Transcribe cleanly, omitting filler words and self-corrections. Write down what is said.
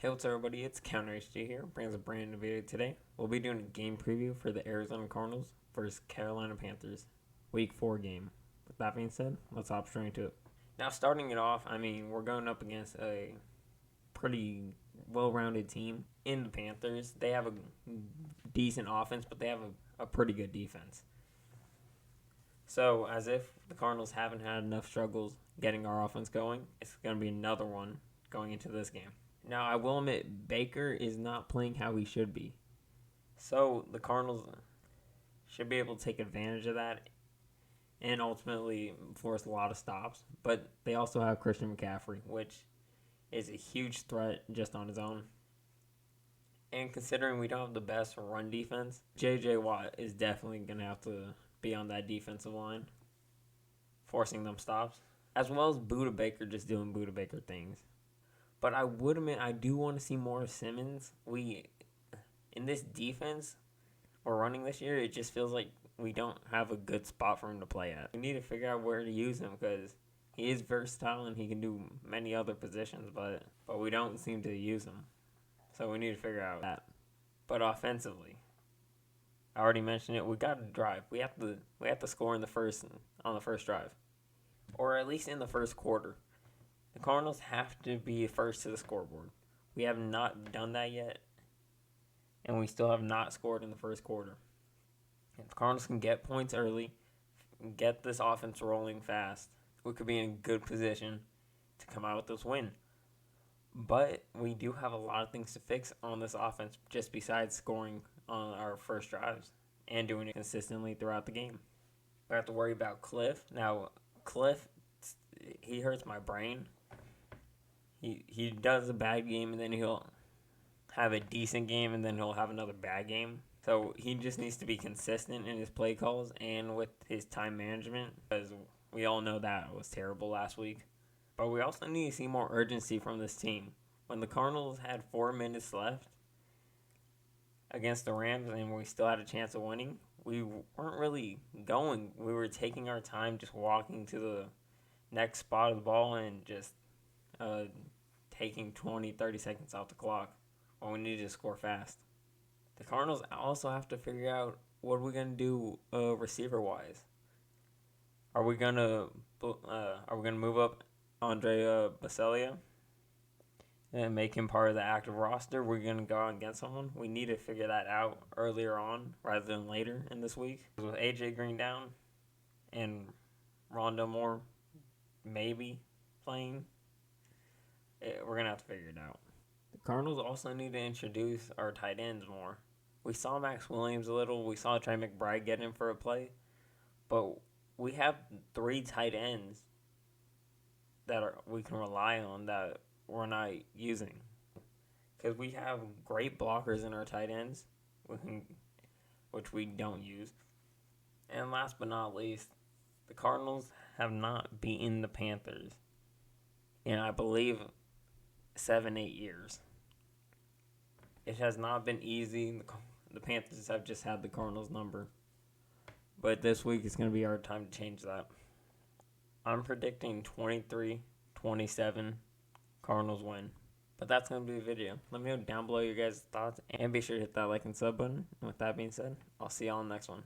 Hey, what's up, everybody? It's Counter HD here. Brings a brand new video today. We'll be doing a game preview for the Arizona Cardinals versus Carolina Panthers, Week 4 game. With that being said, let's hop straight into it. Now, starting it off, we're going up against a pretty well-rounded team in the Panthers. They have a decent offense, but they have a pretty good defense. So, as if the Cardinals haven't had enough struggles getting our offense going, it's going to be another one going into this game. Now, I will admit, Baker is not playing how he should be. So, the Cardinals should be able to take advantage of that and ultimately force a lot of stops. But they also have Christian Mccaffrey, which is a huge threat just on his own. And considering we don't have the best run defense, J.J. Watt is definitely going to have to be on that defensive line, forcing them stops, as well as Buda Baker just doing Buda Baker things. But I would admit I do want to see more Simmons. In this defense we're running this year, it just feels like we don't have a good spot for him to play at. We need to figure out where to use him because he is versatile and he can do many other positions, but we don't seem to use him. So we need to figure out that. But offensively, I already mentioned it. We got to drive. We have to score on the first drive, or at least in the first quarter. The Cardinals have to be first to the scoreboard. We have not done that yet, and we still have not scored in the first quarter. If the Cardinals can get points early, get this offense rolling fast, we could be in a good position to come out with this win. But we do have a lot of things to fix on this offense just besides scoring on our first drives and doing it consistently throughout the game. We have to worry about Cliff. Now, Cliff, he hurts my brain. He does a bad game, and then he'll have a decent game, and then he'll have another bad game. So he just needs to be consistent in his play calls and with his time management, because we all know that was terrible last week. But we also need to see more urgency from this team. When the Cardinals had 4 minutes left against the Rams and we still had a chance of winning, we weren't really going. We were taking our time, just walking to the next spot of the ball and just taking 20, 30 seconds off the clock when we need to score fast. The Cardinals also have to figure out what we're going to do receiver-wise. Are we going to move up Andre Basilea and make him part of the active roster? We're going to go out against someone. We need to figure that out earlier on rather than later in this week. With AJ Green down and Rondo Moore maybe playing, we're going to have to figure it out. The Cardinals also need to introduce our tight ends more. We saw Max Williams a little. We saw Trey McBride get in for a play. But we have 3 tight ends that we can rely on that we're not using. Because we have great blockers in our tight ends, which we don't use. And last but not least, the Cardinals have not beaten the Panthers in, I believe, 7-8 years. It has not been easy. The Panthers have just had the Cardinals number. But this week is going to be our time to change that. I'm predicting 23-27 Cardinals win. But that's going to be the video. Let me know down below your guys' thoughts. And be sure to hit that like and sub button. And with that being said, I'll see y'all on the next one.